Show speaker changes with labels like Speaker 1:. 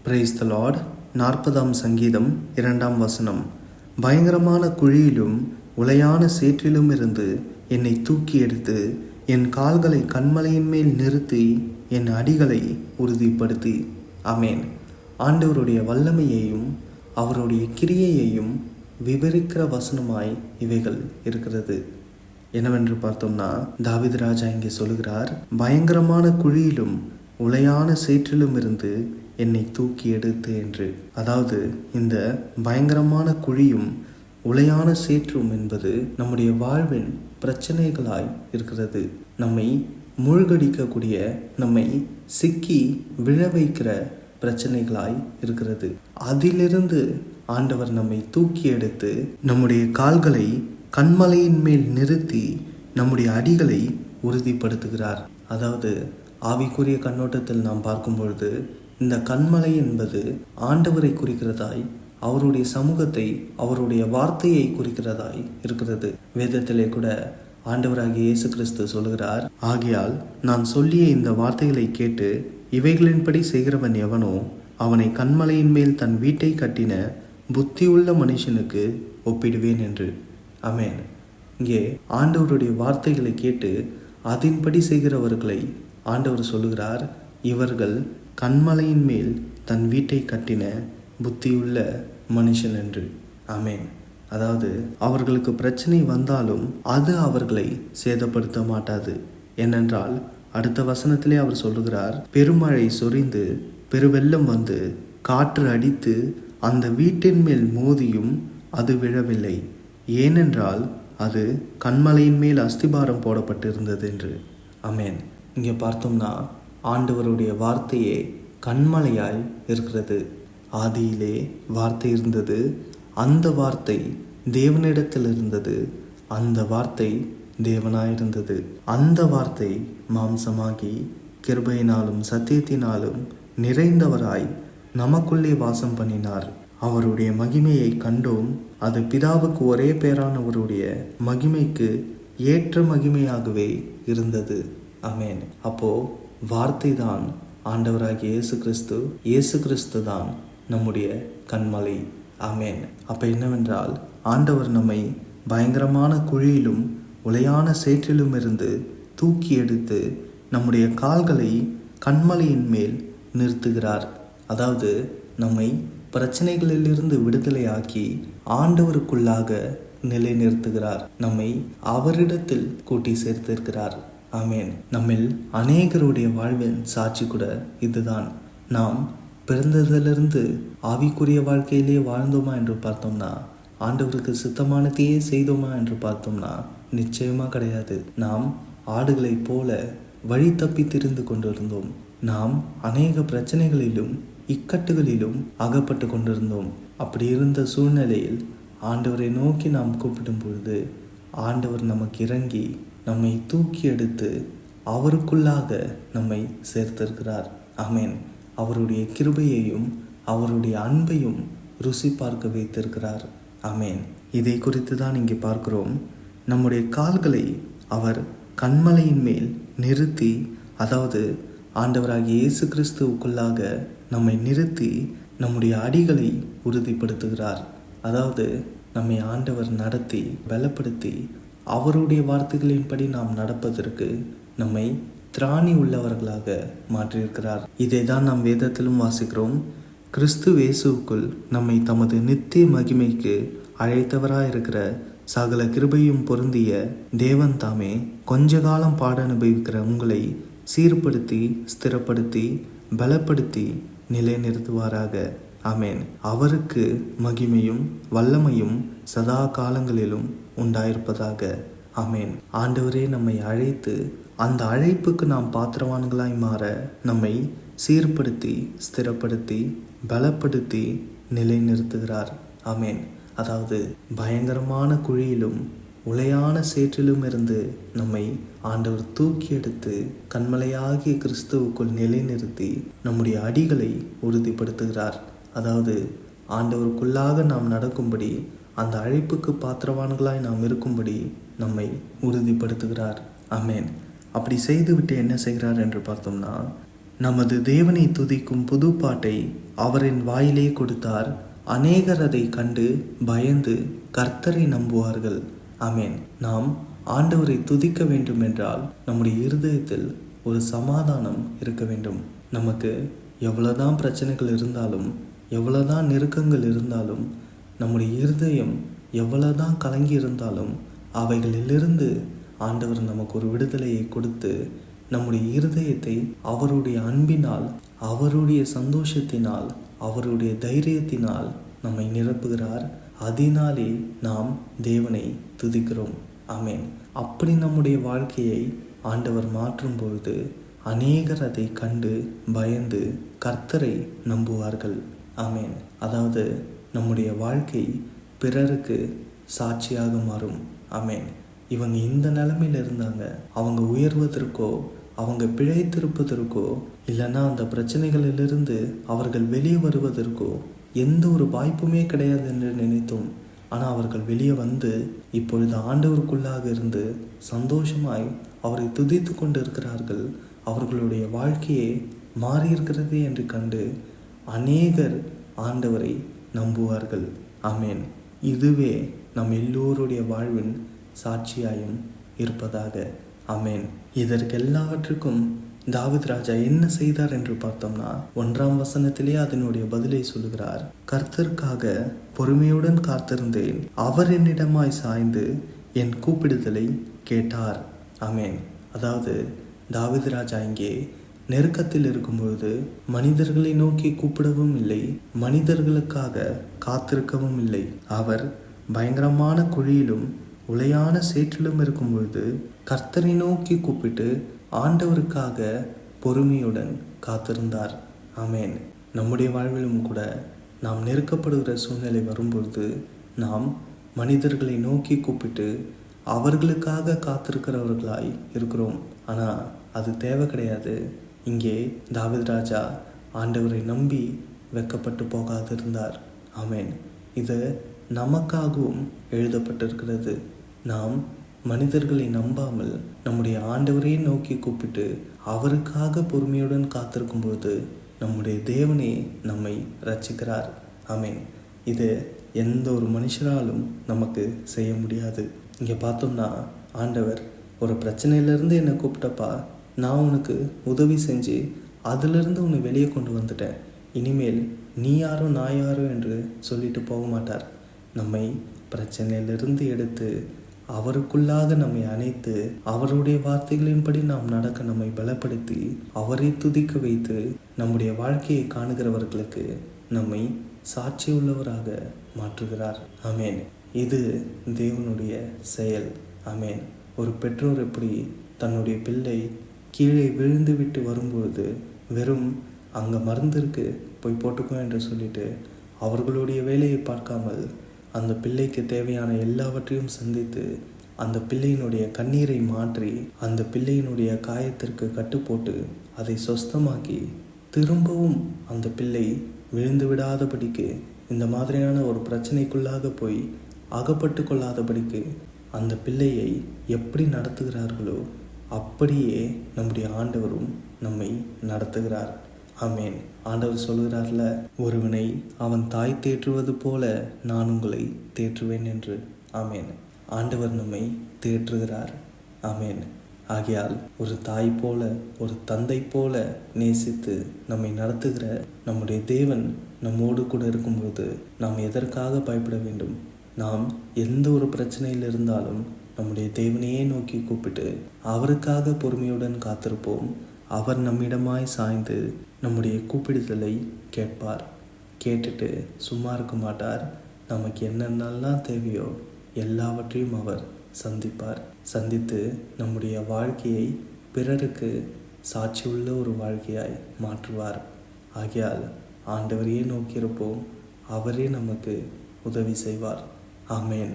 Speaker 1: Praise the Lord. 40ஆம் சங்கீதம் 2ஆம் வசனம். பயங்கரமான குழியிலும் உளையான சேற்றிலும் இருந்து என்னை தூக்கி எடுத்து என் கால்களை கன்மலையின் மேல் நிறுத்தி என் அடிகளை உறுதிப்படுத்தி. ஆமேன். ஆண்டவருடைய வல்லமையையும் அவருடைய கிரியையையும் விவரிக்கிற வசனமாய் இவைகள் இருக்கிறது. என்னவென்று பார்த்தோம்னா, தாவீது ராஜா இங்கே சொல்கிறார், பயங்கரமான குழியிலும் உளையான சேற்றிலும் இருந்து என்னை தூக்கி எடுத்து என்று. அதாவது இந்த பயங்கரமான குழியும் உளையான சேற்றும் என்பது நம்முடைய வாழ்வின் பிரச்சனைகளாய் இருக்கிறது. நம்மை மூழ்கடிக்கக்கூடிய, நம்மை சிக்கி விழ வைக்கிற பிரச்சனைகளாய் இருக்கிறது. அதிலிருந்து ஆண்டவர் நம்மை தூக்கி எடுத்து நம்முடைய கால்களை கன்மலையின் மேல் நிறுத்தி நம்முடைய அடிகளை உறுதிப்படுத்துகிறார். அதாவது ஆவிக்குரிய கண்ணோட்டத்தில் நாம் பார்க்கும் பொழுது இந்த கன்மலை என்பது ஆண்டவரை குறிக்கிறதாய், அவருடைய சமூகத்தை, அவருடைய வார்த்தையை குறிக்கிறதாய் இருக்கிறது. வேதத்திலே கூட ஆண்டவராகிய இயேசு கிறிஸ்து சொல்கிறார், ஆகையால் நான் சொல்லிய இந்த வார்த்தைகளை கேட்டு இவைகளின்படி செய்கிறவன் எவனோ அவனை கன்மலையின் மேல் தன் வீட்டை கட்டின புத்தியுள்ள மனுஷனுக்கு ஒப்பிடுவேன் என்று. ஆமென். இங்கே ஆண்டவருடைய வார்த்தைகளை கேட்டு அதன்படி செய்கிறவர்களை ஆண்டவர் சொல்லுகிறார், இவர்கள் கன்மலையின் மேல் தன் வீட்டை கட்டின புத்தியுள்ள மனுஷன் என்று. ஆமேன். அதாவது அவர்களுக்கு பிரச்சனை வந்தாலும் அது அவர்களை சேதப்படுத்த மாட்டாது. ஏனென்றால் அடுத்த வசனத்திலே அவர் சொல்லுகிறார், பெருமழை சொரிந்து பெருவெள்ளம் வந்து காற்று அடித்து அந்த வீட்டின் மேல் மோதியும் அது விழவில்லை, ஏனென்றால் அது கன்மலையின் மேல் அஸ்திபாரம் போடப்பட்டிருந்தது என்று. ஆமேன். இங்கே பார்த்தோம்னா ஆண்டவருடைய வார்த்தையே கன்மலையாய் இருக்கிறது. ஆதியிலே வார்த்தை இருந்தது, அந்த வார்த்தை தேவனிடத்தில் இருந்தது, அந்த வார்த்தை தேவனாயிருந்தது. அந்த வார்த்தை மாம்சமாகி கிருபையினாலும் சத்தியத்தினாலும் நிறைந்தவராய் நமக்குள்ளே வாசம் பண்ணினார். அவருடைய மகிமையை கண்டோம். அது பிதாவுக்கு ஒரே பேரானவருடைய மகிமைக்கு ஏற்ற மகிமையாகவே இருந்தது. ஆமேன். அப்போ வார்த்தை தான் ஆண்டவராகிய இயேசு கிறிஸ்து, இயேசு கிறிஸ்து தான் நம்முடைய கன்மலை. ஆமேன். அப்போ என்னவென்றால், ஆண்டவர் நம்மை பயங்கரமான குழியிலும் உளையான சேற்றிலும் இருந்து தூக்கி எடுத்து நம்முடைய கால்களை கன்மலையின் மேல் நிறுத்துகிறார். அதாவது நம்மை பிரச்சனைகளிலிருந்து விடுதலையாக்கி ஆண்டவருக்குள்ளாக நிலை நிறுத்துகிறார். நம்மை அவரிடத்தில் கூட்டி சேர்த்திருக்கிறார். ஆமேன். நம்மில் அநேகருடைய வாழ்வின் சாட்சி கூட இதுதான். நாம் பிறந்ததிலிருந்து ஆவிக்குரிய வாழ்க்கையிலே வாழ்ந்தோமா என்று பார்த்தோம்னா, ஆண்டவருக்கு சித்தமானதையே செய்தோமா என்று பார்த்தோம்னா நிச்சயமா கிடையாது. நாம் ஆடுகளைப் போல வழி தப்பி திரிந்து கொண்டிருந்தோம். நாம் அநேக பிரச்சனைகளிலும் இக்கட்டுகளிலும் அகப்பட்டு கொண்டிருந்தோம். அப்படி இருந்த சூழ்நிலையில் ஆண்டவரை நோக்கி நாம் கூப்பிடும் பொழுது ஆண்டவர் நமக்கு இறங்கி நம்மை தூக்கி எடுத்து அவருக்குள்ளாக நம்மை சேர்த்திருக்கிறார். ஆமேன். அவருடைய கிருபையையும் அவருடைய அன்பையும் ருசி பார்க்க வைத்திருக்கிறார். ஆமேன். இதை குறித்து தான் இங்கே பார்க்கிறோம். நம்முடைய கால்களை அவர் கன்மலையின் மேல் நிறுத்தி, அதாவது ஆண்டவராகிய இயேசு கிறிஸ்துவுக்குள்ளாக நம்மை நிறுத்தி நம்முடைய அடிகளை உறுதிப்படுத்துகிறார். அதாவது நம்மை ஆண்டவர் நடத்தி பலப்படுத்தி அவருடைய வார்த்தைகளின்படி நாம் நடப்பதற்கு நம்மை திராணி உள்ளவர்களாக மாற்றியிருக்கிறார். இதை தான் நாம் வேதத்திலும் வாசிக்கிறோம். கிறிஸ்து இயேசுவுக்குள் நம்மை தமது நித்திய மகிமைக்கு அழைத்தவராயிருக்கிற சகல கிருபையும் பொருந்திய தேவன் தாமே கொஞ்ச காலம் பாட அனுபவிக்கிற உங்களை சீர்படுத்தி ஸ்திரப்படுத்தி பலப்படுத்தி நிலைநிறுத்துவாராக. ஆமேன். அவருக்கு மகிமையும் வல்லமையும் சதா காலங்களிலும் உண்டாயிருப்பதாக. ஆமேன். ஆண்டவரே நம்மை அழைத்து அந்த அழைப்புக்கு நாம் பாத்திரவான்களாய் மாற நம்மை சீர்படுத்தி ஸ்திரப்படுத்தி பலப்படுத்தி நிலைநிறுத்துகிறார். ஆமேன். அதாவது பயங்கரமான குழியிலும் உளையான சேற்றிலும் இருந்து நம்மை ஆண்டவர் தூக்கி எடுத்து கன்மலையாகிய கிறிஸ்துவுக்குள் நிலைநிறுத்தி நம்முடைய அடிகளை உறுதிப்படுத்துகிறார். அதாவது ஆண்டவருக்குள்ளாக நாம் நடக்கும்படி, அந்த அழைப்புக்கு பாத்திரவான்களாய் நாம் இருக்கும்படி நம்மை உறுதிப்படுத்துகிறார். ஆமேன். அப்படி செய்துவிட்டு என்ன செய்கிறார் என்று பார்த்தோம்னா, நமது தேவனை துதிக்கும் புதுப்பாட்டை அவரின் வாயிலே கொடுத்தார். அநேகர் அதை கண்டு பயந்து கர்த்தரை நம்புவார்கள். ஆமென். நாம் ஆண்டவரை துதிக்க வேண்டும் என்றால் நம்முடைய இருதயத்தில் ஒரு சமாதானம் இருக்க வேண்டும். நமக்கு எவ்வளவுதான் பிரச்சனைகள் இருந்தாலும், எவ்வளவுதான் நெருக்கங்கள் இருந்தாலும், நம்முடைய இருதயம் எவ்வளவுதான் கலங்கி இருந்தாலும் அவைகளிலிருந்து ஆண்டவர் நமக்கு ஒரு விடுதலையை கொடுத்து நம்முடைய இருதயத்தை அவருடைய அன்பினால், அவருடைய சந்தோஷத்தினால், அவருடைய தைரியத்தினால் நம்மை நிரப்புகிறார். அதனாலே நாம் தேவனை துதிக்கிறோம். ஆமென். அப்படி நம்முடைய வாழ்க்கையை ஆண்டவர் மாற்றும் பொழுது அநேகர் அதை கண்டு பயந்து கர்த்தரை நம்புவார்கள். ஆமென். அதாவது நம்முடைய வாழ்க்கை பிறருக்கு சாட்சியாக மாறும். ஆமென். இவங்க இந்த நிலைமையில் இருந்தாங்க, அவங்க உயர்வதற்கோ அவங்க பிழைத்திருப்பதற்கோ இல்லைன்னா அந்த பிரச்சனைகளிலிருந்து அவர்கள் வெளியே வருவதற்கோ எந்த ஒரு வாய்ப்புமே கிடையாது என்று நினைத்தோம். ஆனால் அவர்கள் வெளியே வந்து இப்பொழுது ஆண்டவருக்குள்ளாக இருந்து சந்தோஷமாய் அவரை துதித்து கொண்டு இருக்கிறார்கள். அவர்களுடைய வாழ்க்கையே மாறியிருக்கிறது என்று கண்டு அநேகர் ஆண்டவரை நம்புவார்கள். ஆமென். இதுவே நம் எல்லோருடைய வாழ்வின் சாட்சியாயும் இருப்பதாக. ஆமென். இதற்கெல்லாவற்றுக்கும் தாவீது ராஜா என்ன செய்தார் என்று பார்த்தோம்னா 1ஆம் வசனத்திலே அதனுடைய பதிலை சொல்லுகிறார். கர்த்தருக்காக பொறுமையுடன் காத்திருந்தேன், அவர் என்னிடமாய் சாய்ந்து என் கூப்பிடுதலை கேட்டார். ஆமென். அதாவது தாவீது ராஜா இங்கே நெருக்கத்தில் இருக்கும்பொழுது மனிதர்களை நோக்கி கூப்பிடவும் இல்லை, மனிதர்களுக்காக காத்திருக்கவும் இல்லை. அவர் பயங்கரமான குழியிலும் உளையான சேற்றிலும் இருக்கும் பொழுது கர்த்தரை நோக்கி கூப்பிட்டு ஆண்டவருக்காக பொறுமையுடன் காத்திருந்தார். ஆமென். நம்முடைய வாழ்விலும் கூட நாம் நெருக்கப்படுகிற சூழ்நிலை வரும்பொழுது நாம் மனிதர்களை நோக்கி கூப்பிட்டு அவர்களுக்காக காத்திருக்கிறவர்களாய் இருக்கிறோம். ஆனால் அது தேவை கிடையாது. இங்கே தாவீது ராஜா ஆண்டவரை நம்பி வெட்கப்பட்டு போகாதிருந்தார். ஆமென். இது நமக்காகவும் எழுதப்பட்டிருக்கிறது. நாம் மனிதர்களை நம்பாமல் நம்முடைய ஆண்டவரை நோக்கி கூப்பிட்டு அவருக்காக பொறுமையுடன் காத்திருக்கும்போது நம்முடைய தேவனே நம்மை ரட்சிக்கிறார். ஆமென். இது எந்த ஒரு மனுஷராலும் நமக்கு செய்ய முடியாது. இங்கே பார்த்தோம்னா ஆண்டவர் ஒரு பிரச்சனையிலேருந்து என்னை கூப்பிட்டப்பா, நான் உனக்கு உதவி செஞ்சு அதிலிருந்து உன்னை வெளியே கொண்டு வந்துட்டேன், இனிமேல் நீ யாரோ நான் யாரோ என்று சொல்லிட்டு போக மாட்டார். நம்மை பிரச்சனையிலிருந்து எடுத்து அவருக்குள்ளாக நம்மை அணைத்து அவருடைய வார்த்தைகளின்படி நாம் நடக்க நம்மை பலப்படுத்தி அவரை துதிக்க வைத்து நம்முடைய வாழ்க்கையை காணுகிறவர்களுக்கு நம்மை சாட்சி உள்ளவராக மாற்றுகிறார். ஆமென். இது தேவனுடைய செயல். ஆமென். ஒரு பெற்றோர் எப்படி தன்னுடைய பிள்ளை கீழே விழுந்து விட்டு வரும்பொழுது வெறும் அங்கே மருந்து இருக்கு போய் போட்டுக்கோ என்று சொல்லிட்டு அவர்களுடைய வேலையை பார்க்காமல் அந்த பிள்ளைக்கு தேவையான எல்லாவற்றையும் சந்தித்து அந்த பிள்ளையினுடைய கண்ணீரை மாற்றி அந்த பிள்ளையினுடைய காயத்திற்கு கட்டுப்போட்டு அதை சொஸ்தமாக்கி திரும்பவும் அந்த பிள்ளை விழுந்து விடாதபடிக்கு இந்த மாதிரியான ஒரு பிரச்சனைக்குள்ளாக போய் அகப்பட்டு கொள்ளாதபடிக்கு அந்த பிள்ளையை எப்படி நடத்துகிறார்களோ அப்படியே நம்முடைய ஆண்டவரும் நம்மை நடத்துகிறார். ஆமென். ஆண்டவர் சொல்கிறார்ல, ஒருவனை அவன் தாய் தேற்றுவது போல நான் உங்களை தேற்றுவேன் என்று. ஆமென். ஆண்டவர் நம்மை தேற்றுகிறார். ஆமென். ஆகையால் ஒரு தாய் போல ஒரு தந்தை போல நேசித்து நம்மை நடத்துகிற நம்முடைய தேவன் நம்மோடு கூட இருக்கும்போது நாம் எதற்காக பயப்பட வேண்டும்? நாம் எந்த ஒரு பிரச்சனையில் இருந்தாலும் நம்முடைய தேவனையே நோக்கி கூப்பிட்டு அவருக்காக பொறுமையுடன் காத்திருப்போம். அவர் நம்மிடமாய் சாய்ந்து நம்முடைய கூப்பிடுதலை கேட்பார். கேட்டுட்டு சும்மா இருக்க மாட்டார். நமக்கு என்னென்னலாம் தேவையோ எல்லாவற்றையும் அவர் சந்திப்பார். சந்தித்து நம்முடைய வாழ்க்கையை பிறருக்கு சாட்சியுள்ள ஒரு வாழ்க்கையாய் மாற்றுவார். ஆகையால் ஆண்டவரையே நோக்கியிருப்போம். அவரே நமக்கு உதவி செய்வார். ஆமென்.